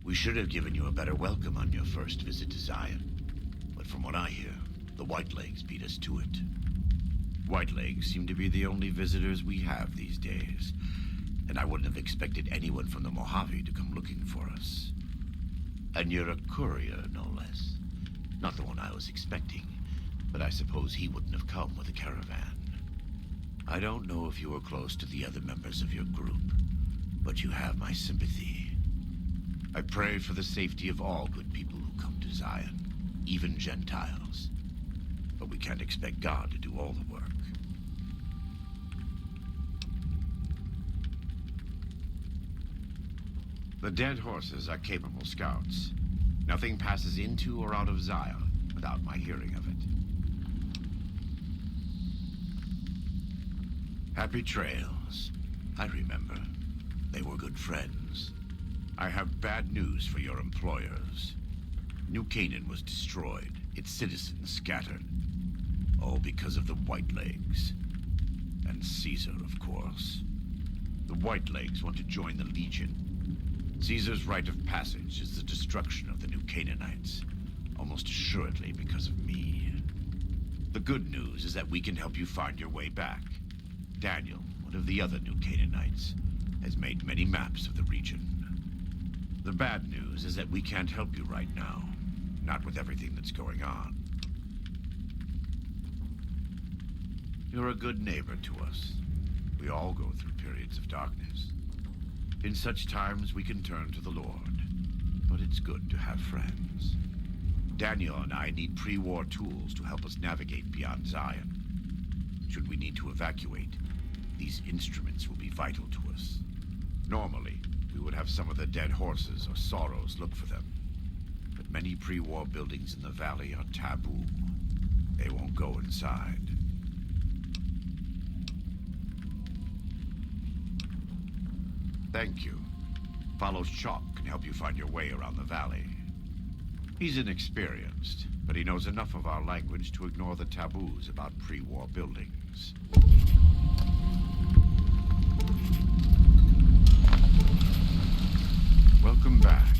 We should have given you a better welcome on your first visit to Zion. But from what I hear, the Whitelegs beat us to it. Whitelegs seem to be the only visitors we have these days, and I wouldn't have expected anyone from the Mojave to come looking for us. And you're a courier, no less. Not the one I was expecting, but I suppose he wouldn't have come with a caravan. I don't know if you were close to the other members of your group, but you have my sympathy. I pray for the safety of all good people who come to Zion, even Gentiles. But we can't expect God to do all the work. The dead horses are capable scouts. Nothing passes into or out of Zion without my hearing of it. Happy trails. I remember. They were good friends. I have bad news for your employers. New Canaan was destroyed, its citizens scattered. All because of the Whitelegs. And Caesar, of course. The Whitelegs want to join the Legion. Caesar's rite of passage is the destruction of the New Canaanites, almost assuredly because of me. The good news is that we can help you find your way back. Daniel, one of the other New Canaanites, has made many maps of the region. The bad news is that we can't help you right now, not with everything that's going on. You're a good neighbor to us. We all go through periods of darkness. In such times, we can turn to the Lord, but it's good to have friends. Daniel and I need pre-war tools to help us navigate beyond Zion. Should we need to evacuate, these instruments will be vital to us. Normally, we would have some of the dead horses or sorrows look for them, but many pre-war buildings in the valley are taboo. They won't go inside. Thank you. Follows Chalk can help you find your way around the valley. He's inexperienced, but he knows enough of our language to ignore the taboos about pre-war buildings. Welcome back.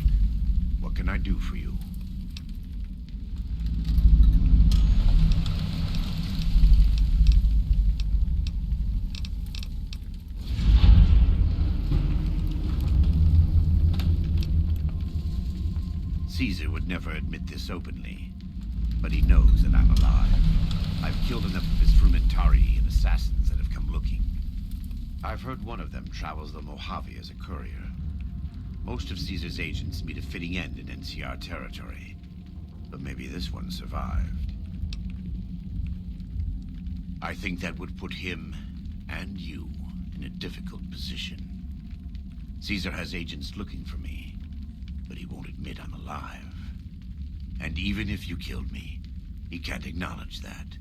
What can I do for you? Caesar would never admit this openly, but he knows that I'm alive. I've killed enough of his Frumentari and assassins that have come looking. I've heard one of them travels the Mojave as a courier. Most of Caesar's agents meet a fitting end in NCR territory, but maybe this one survived. I think that would put him and you in a difficult position. Caesar has agents looking for me, but he won't admit I'm alive. And even if you killed me, he can't acknowledge that.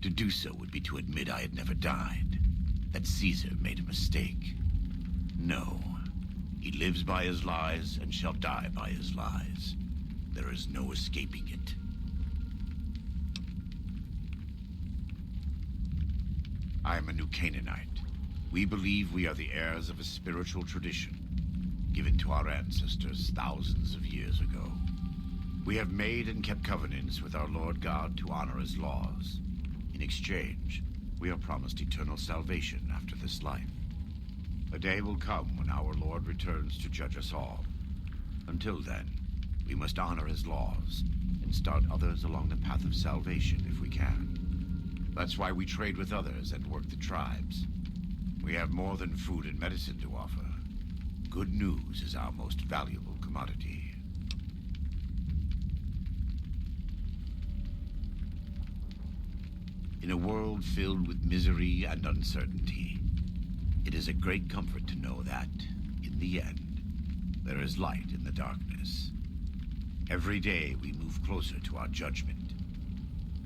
To do so would be to admit I had never died, that Caesar made a mistake. No, he lives by his lies and shall die by his lies. There is no escaping it. I am a New Canaanite. We believe we are the heirs of a spiritual tradition given to our ancestors thousands of years ago. We have made and kept covenants with our Lord God to honor his laws. In exchange, we are promised eternal salvation after this life. A day will come when our Lord returns to judge us all. Until then, we must honor his laws and start others along the path of salvation if we can. That's why we trade with others and work the tribes. We have more than food and medicine to offer. Good news is our most valuable commodity. In a world filled with misery and uncertainty, it is a great comfort to know that, in the end, there is light in the darkness. Every day we move closer to our judgment.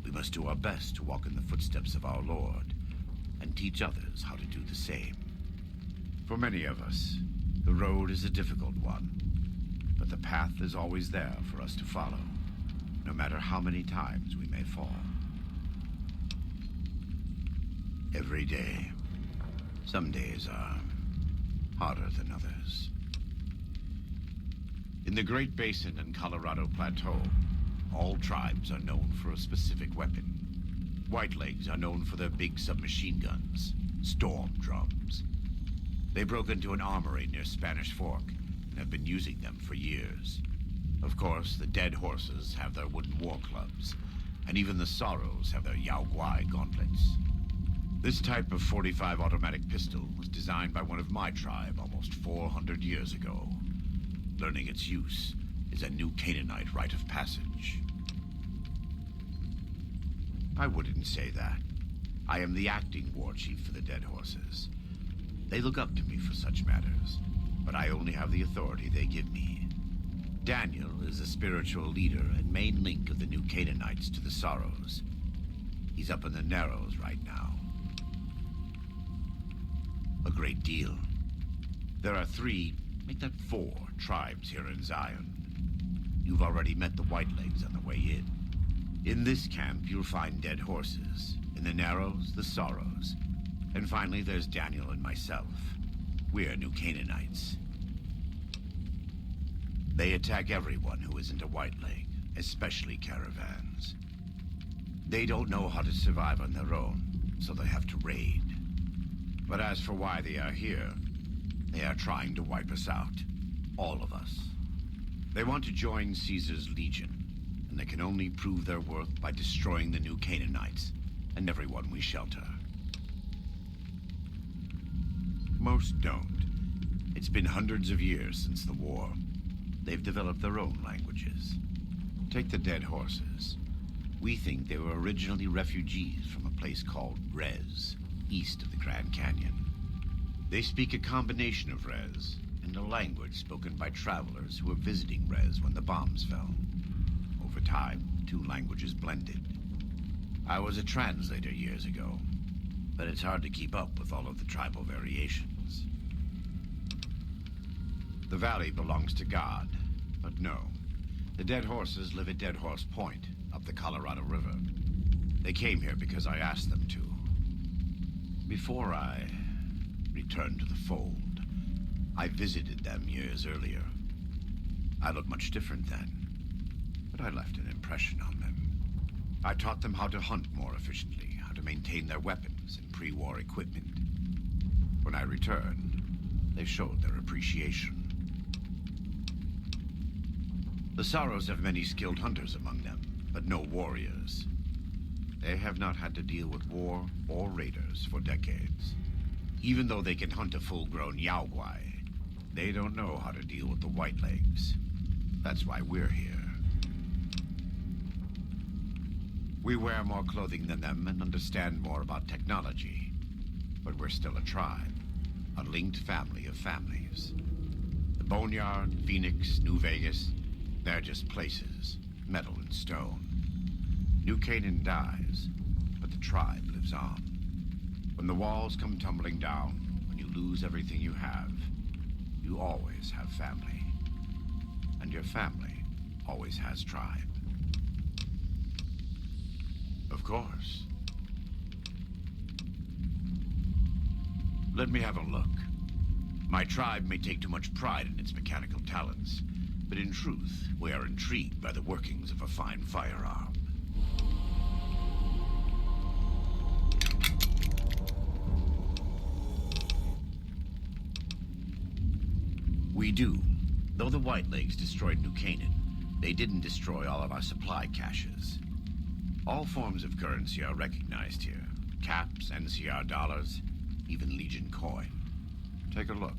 We must do our best to walk in the footsteps of our Lord and teach others how to do the same. For many of us, the road is a difficult one, but the path is always there for us to follow, no matter how many times we may fall. Every day. Some days are harder than others. In the Great Basin and Colorado Plateau, all tribes are known for a specific weapon. Whitelegs are known for their big submachine guns, storm drums. They broke into an armory near Spanish Fork and have been using them for years. Of course, the Dead Horses have their wooden war clubs, and even the Sorrows have their Yao Guai gauntlets. This type of .45 automatic pistol was designed by one of my tribe almost 400 years ago. Learning its use is a new Canaanite rite of passage. I wouldn't say that. I am the acting war chief for the Dead Horses. They look up to me for such matters, but I only have the authority they give me. Daniel is the spiritual leader and main link of the new Canaanites to the Sorrows. He's up in the Narrows right now. A great deal. There are 3, make that 4, tribes here in Zion. You've already met the Whitelegs on the way in. In this camp, you'll find Dead Horses. In the Narrows, the Sorrows. And finally, there's Daniel and myself. We're new Canaanites. They attack everyone who isn't a Whiteleg, especially caravans. They don't know how to survive on their own, so they have to raid. But as for why they are here, they are trying to wipe us out. All of us. They want to join Caesar's Legion, and they can only prove their worth by destroying the new Canaanites and everyone we shelter. Most don't. It's been hundreds of years since the war. They've developed their own languages. Take the Dead Horses. We think they were originally refugees from a place called Rez, east of the Grand Canyon. They speak a combination of Rez and a language spoken by travelers who were visiting Rez when the bombs fell. Over time, the 2 languages blended. I was a translator years ago, but it's hard to keep up with all of the tribal variations. The valley belongs to God, but no. The Dead Horses live at Dead Horse Point, up the Colorado River. They came here because I asked them to. Before I returned to the fold, I visited them years earlier. I looked much different then, but I left an impression on them. I taught them how to hunt more efficiently, how to maintain their weapons and pre-war equipment. When I returned, they showed their appreciation. The Sorrows have many skilled hunters among them, but no warriors. They have not had to deal with war or raiders for decades. Even though they can hunt a full-grown Yao Guai, they don't know how to deal with the Whitelegs. That's why we're here. We wear more clothing than them and understand more about technology. But we're still a tribe, a linked family of families. The Boneyard, Phoenix, New Vegas, they're just places, metal and stone. New Canaan dies, but the tribe lives on. When the walls come tumbling down, when you lose everything you have, you always have family. And your family always has tribe. Of course. Let me have a look. My tribe may take too much pride in its mechanical talents, but in truth, we are intrigued by the workings of a fine firearm. We do. Though the Whitelegs destroyed New Canaan, they didn't destroy all of our supply caches. All forms of currency are recognized here. Caps, NCR dollars, even Legion coin. Take a look.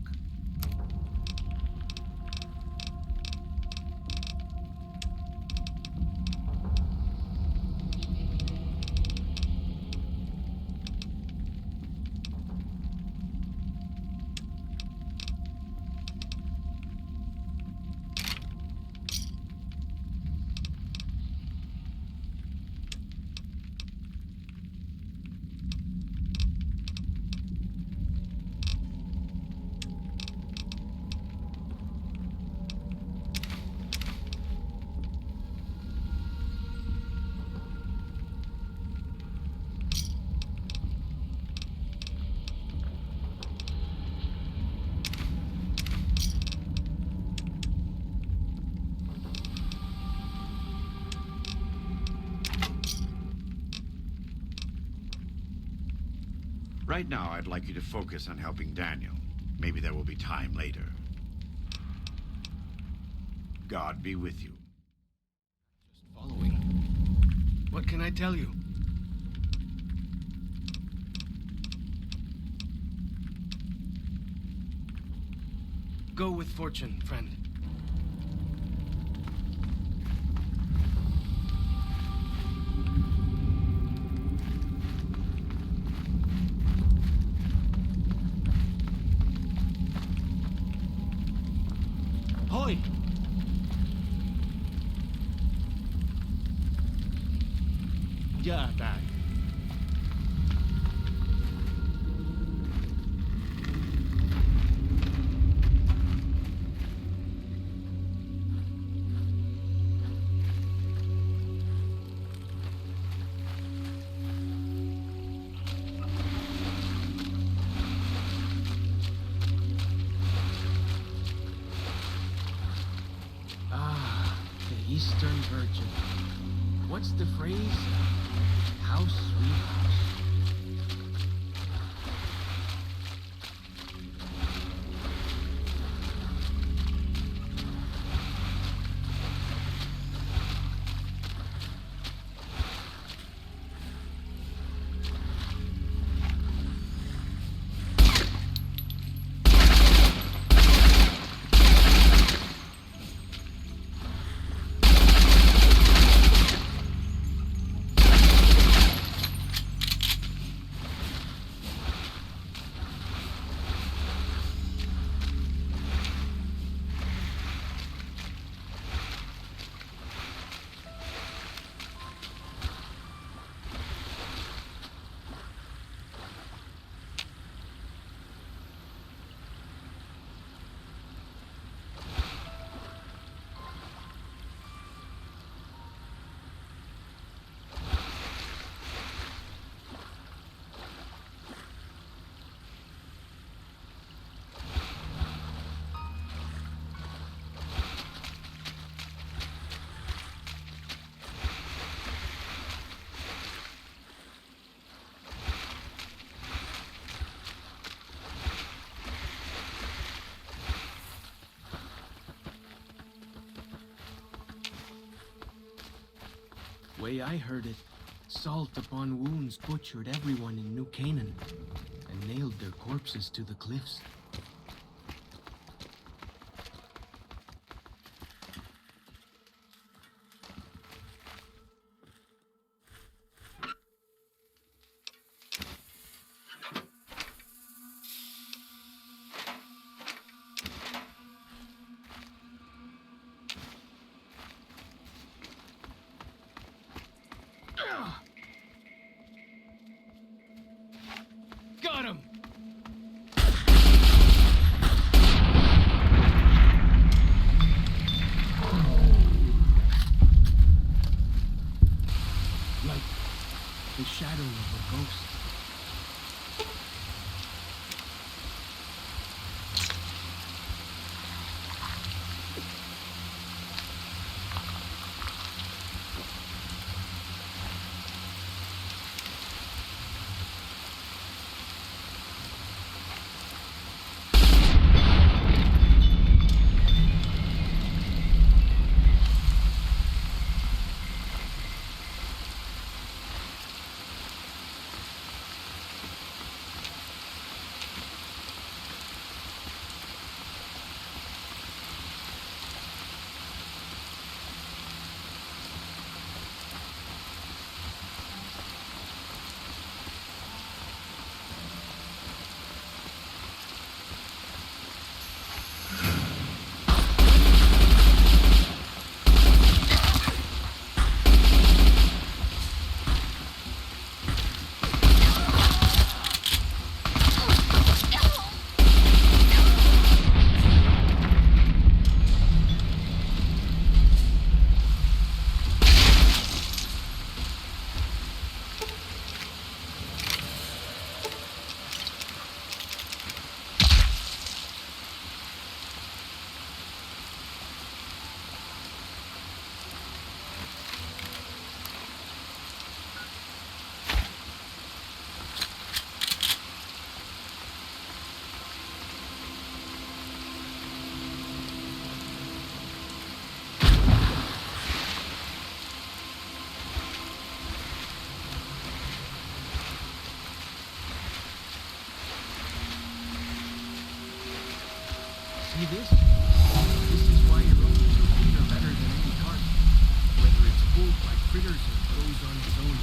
Right now, I'd like you to focus on helping Daniel. Maybe there will be time later. God be with you. Just following. What can I tell you? Go with fortune, friend. Hoy! Ja, tayo. The Eastern Virgin. What's the phrase? House, sweet house. Way I heard it, salt upon wounds butchered everyone in New Canaan and nailed their corpses to the cliffs. Got him! See this? This is why your own 2 feet are better than any cart. Whether it's pulled by critters or goes on its own.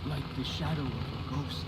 like the shadow of a ghost.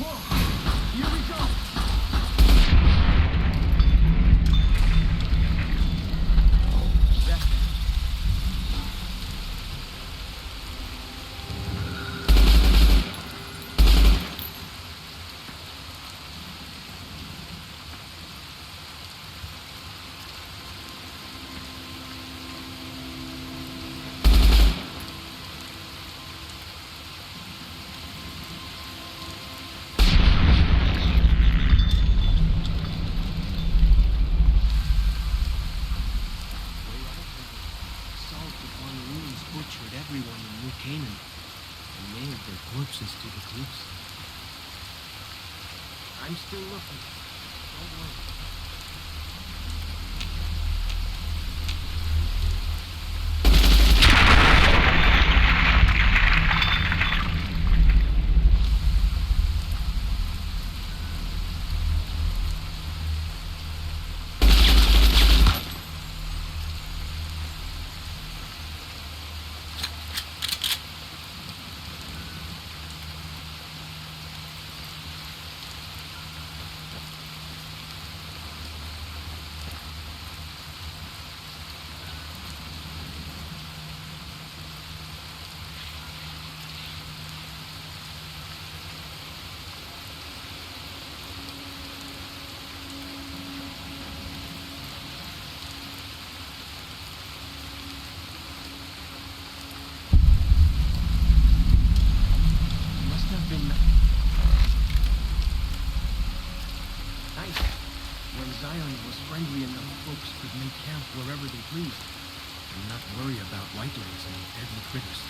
Whoa! Here we go! Butchered everyone in New Canaan and nailed their corpses to the cliffs. I'm still looking. Don't worry. Friendly enough, folks could make camp wherever they pleased and not worry about whitelings and deadly critters.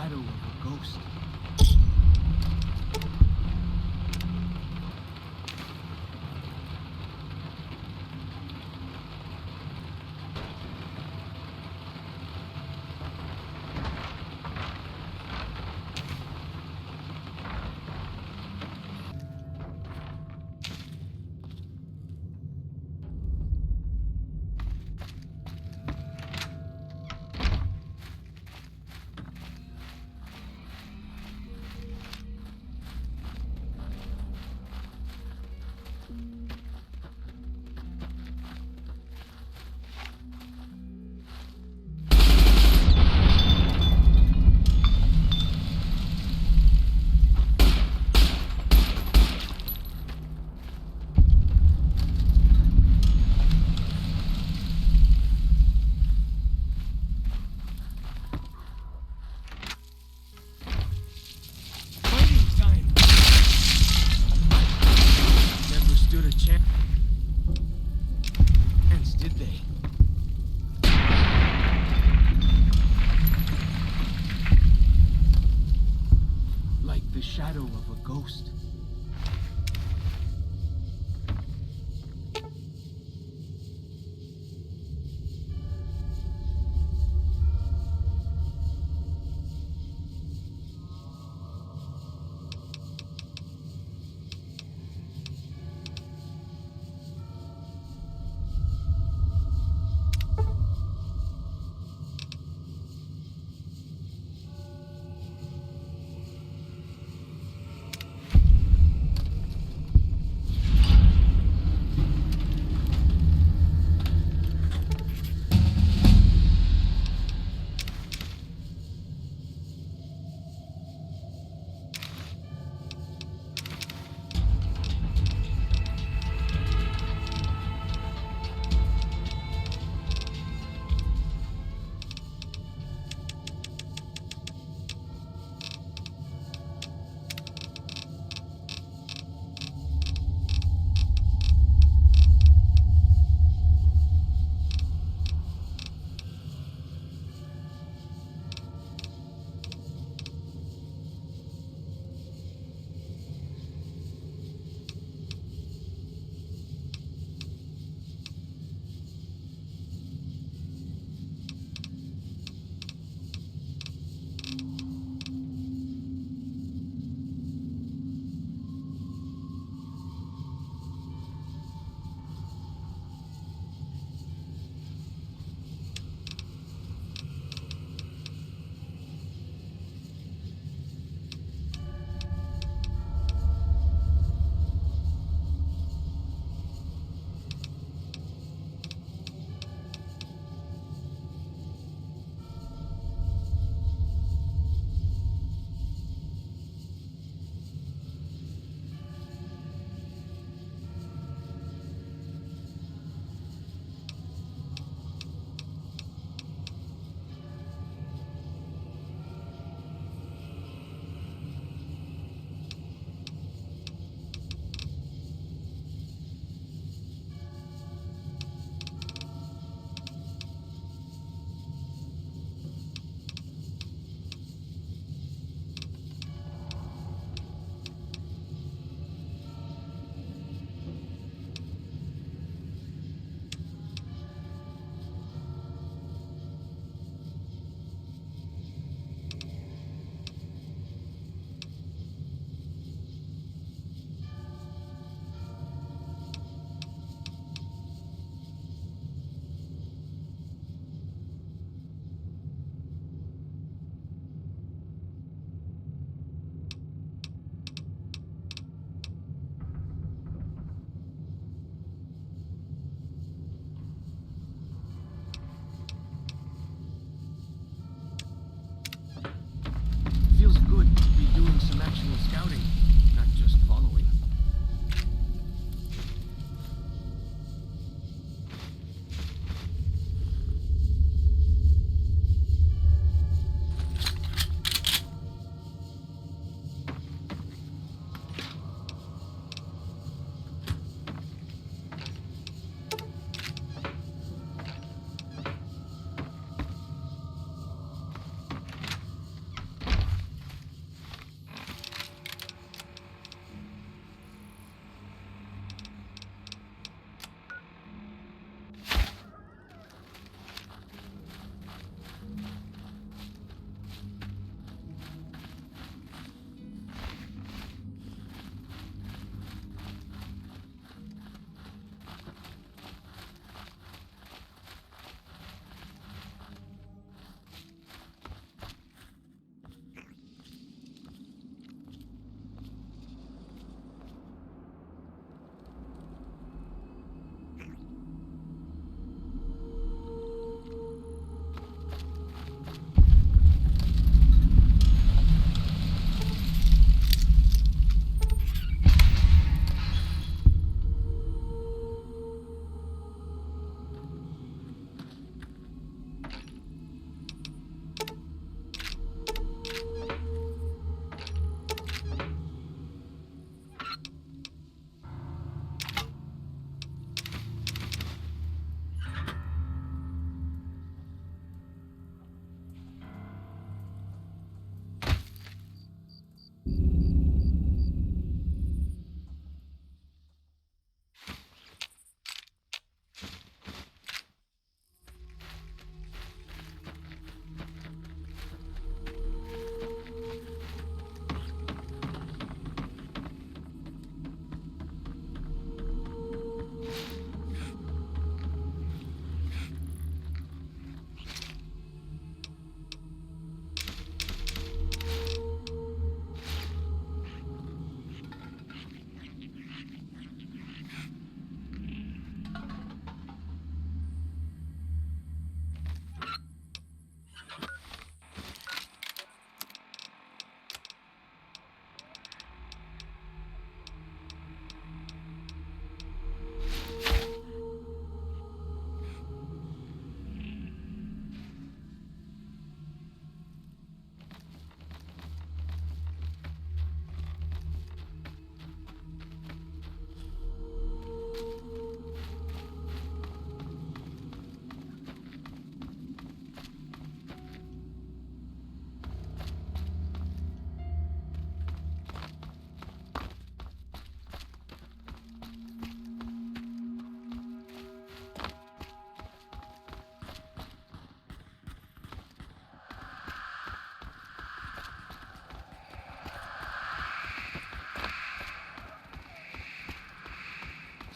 shadow of a ghost.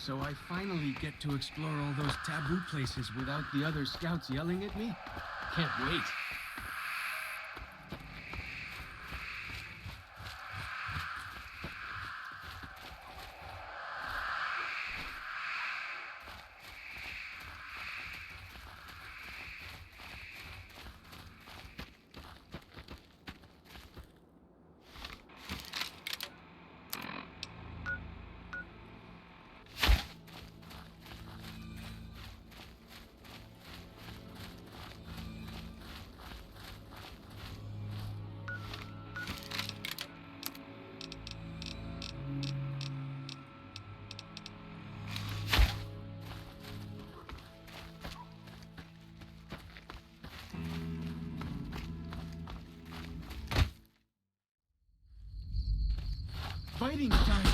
So I finally get to explore all those taboo places without the other scouts yelling at me? Can't wait. Fighting time!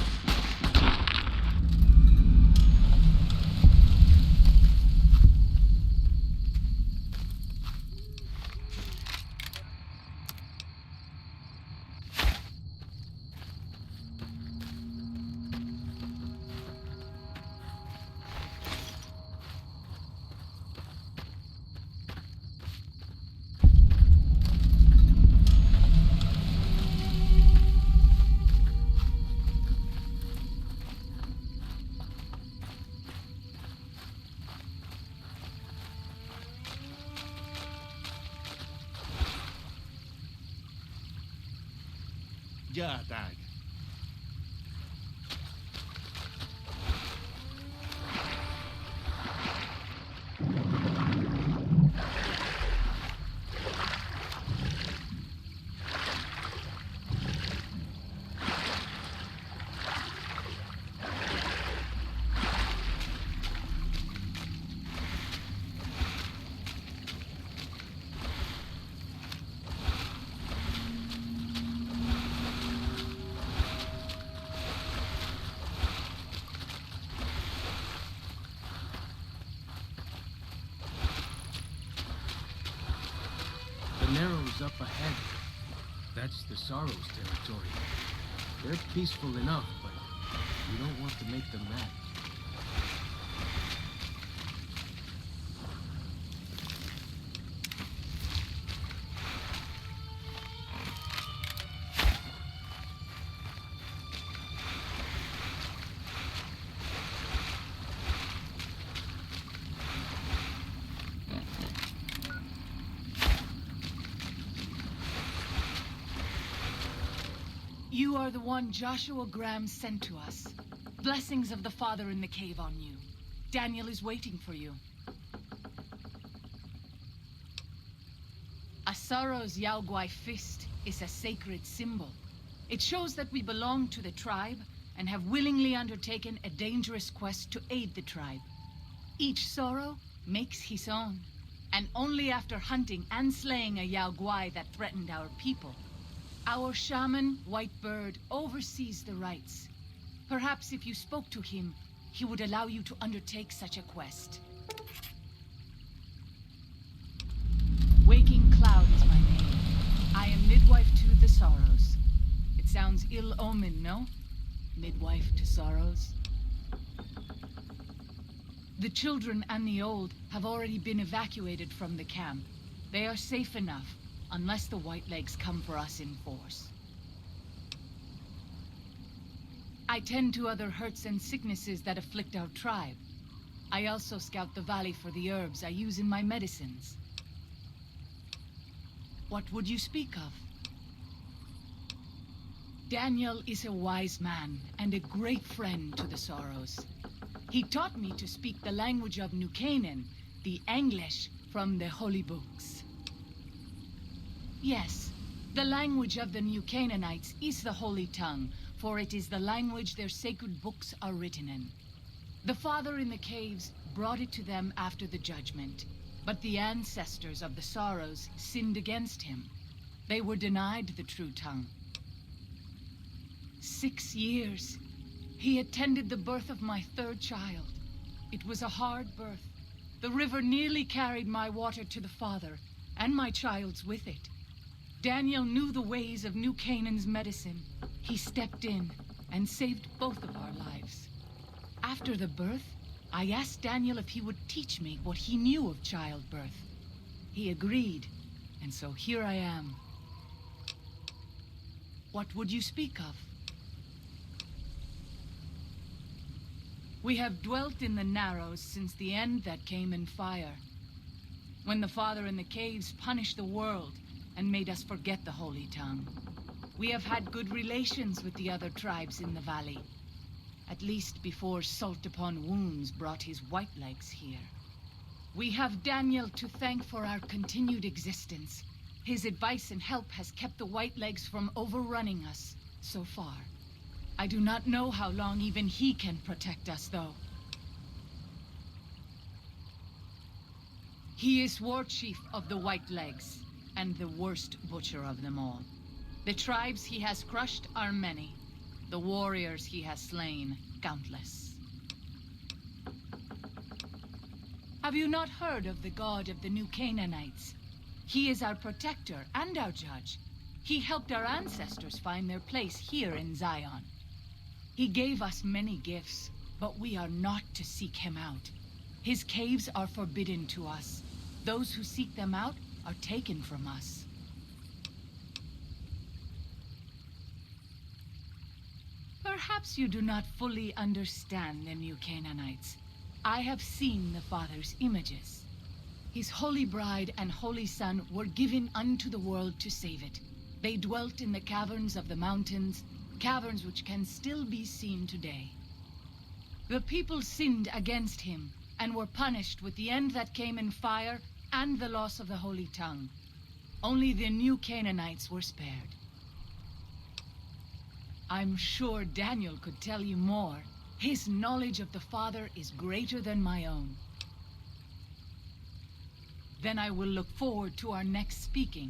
Ja, tak. The Narrows up ahead. That's the Sorrows territory. They're peaceful enough, but you don't want to make them mad. You are the one Joshua Graham sent to us. Blessings of the Father in the cave on you. Daniel is waiting for you. A Sorrow's Yaoguai fist is a sacred symbol. It shows that we belong to the tribe and have willingly undertaken a dangerous quest to aid the tribe. Each Sorrow makes his own, and only after hunting and slaying a Yaoguai that threatened our people. Our shaman, White Bird, oversees the rites. Perhaps if you spoke to him, he would allow you to undertake such a quest. Waking Cloud is my name. I am midwife to the Sorrows. It sounds ill-omened, no? Midwife to Sorrows. The children and the old have already been evacuated from the camp. They are safe enough. Unless the Whitelegs come for us in force. I tend to other hurts and sicknesses that afflict our tribe. I also scout the valley for the herbs I use in my medicines. What would you speak of? Daniel is a wise man and a great friend to the Sorrows. He taught me to speak the language of New Canaan, the English from the holy books. Yes, the language of the New Canaanites is the Holy Tongue, for it is the language their sacred books are written in. The Father in the caves brought it to them after the judgment, but the ancestors of the Sorrows sinned against him. They were denied the true tongue. 6 years. He attended the birth of my third child. It was a hard birth. The river nearly carried my water to the Father, and my child's with it. Daniel knew the ways of New Canaan's medicine. He stepped in and saved both of our lives. After the birth, I asked Daniel if he would teach me what he knew of childbirth. He agreed, and so here I am. What would you speak of? We have dwelt in the Narrows since the end that came in fire. When the Father in the caves punished the world and made us forget the Holy Tongue. We have had good relations with the other tribes in the valley. At least before Salt Upon Wounds brought his Whitelegs here. We have Daniel to thank for our continued existence. His advice and help has kept the Whitelegs from overrunning us so far. I do not know how long even he can protect us, though. He is war chief of the Whitelegs, and the worst butcher of them all. The tribes he has crushed are many. The warriors he has slain, countless. Have you not heard of the god of the New Canaanites? He is our protector and our judge. He helped our ancestors find their place here in Zion. He gave us many gifts, but we are not to seek him out. His caves are forbidden to us. Those who seek them out are taken from us. Perhaps you do not fully understand the New Canaanites. I have seen the Father's images. His holy bride and holy son were given unto the world to save it. They dwelt in the caverns of the mountains, caverns which can still be seen today. The people sinned against him and were punished with the end that came in fire and the loss of the Holy Tongue. Only the New Canaanites were spared. I'm sure Daniel could tell you more. His knowledge of the Father is greater than my own. Then I will look forward to our next speaking.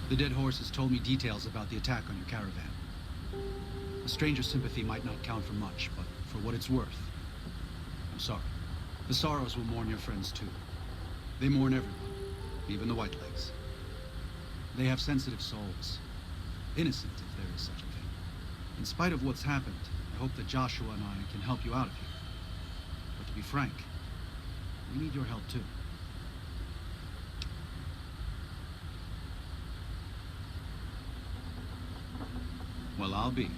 The dead horse has told me details about the attack on your caravan. A stranger's sympathy might not count for much, but for what it's worth, I'm sorry. The Sorrows will mourn your friends too. They mourn everyone, even the Whitelegs. They have sensitive souls. Innocent, if there is such a thing. In spite of what's happened, I hope that Joshua and I can help you out of here. But to be frank, we need your help too. Well, I'll be.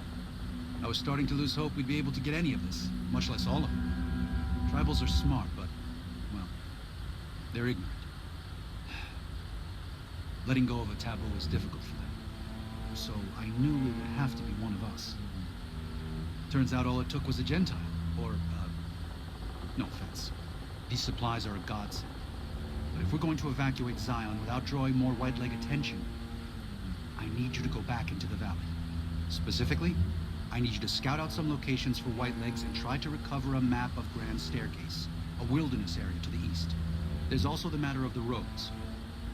I was starting to lose hope we'd be able to get any of this, much less all of it. Tribals are smart, but, well, they're ignorant. Letting go of a taboo is difficult for them. So I knew it would have to be one of us. Turns out all it took was a Gentile, or, no offense. These supplies are a godsend. But if we're going to evacuate Zion without drawing more Whiteleg attention, I need you to go back into the valley. Specifically, I need you to scout out some locations for Whitelegs and try to recover a map of Grand Staircase, a wilderness area to the east. There's also the matter of the roads.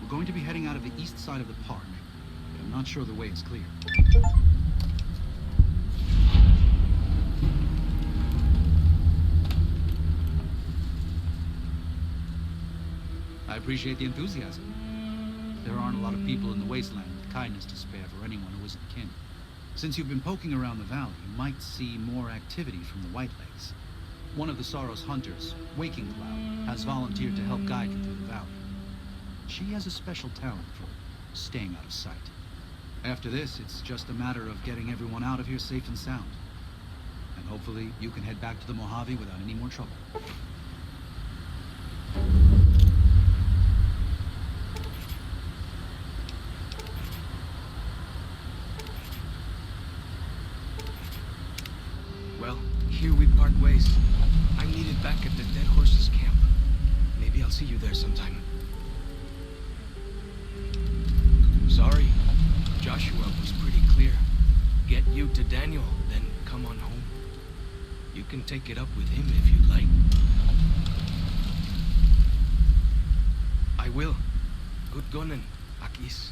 We're going to be heading out of the east side of the park, but I'm not sure the way is clear. I appreciate the enthusiasm. There aren't a lot of people in the Wasteland with kindness to spare for anyone who isn't kin. Since you've been poking around the valley, you might see more activity from the Whitelegs. One of the Sorrow's hunters, Waking Cloud, has volunteered to help guide you through the valley. She has a special talent for staying out of sight. After this, it's just a matter of getting everyone out of here safe and sound. And hopefully, you can head back to the Mojave without any more trouble. Here we part ways. I'm needed back at the Dead Horses camp. Maybe I'll see you there sometime. Sorry. Joshua was pretty clear. Get you to Daniel, then come on home. You can take it up with him if you'd like. I will. Good gunning, Akis.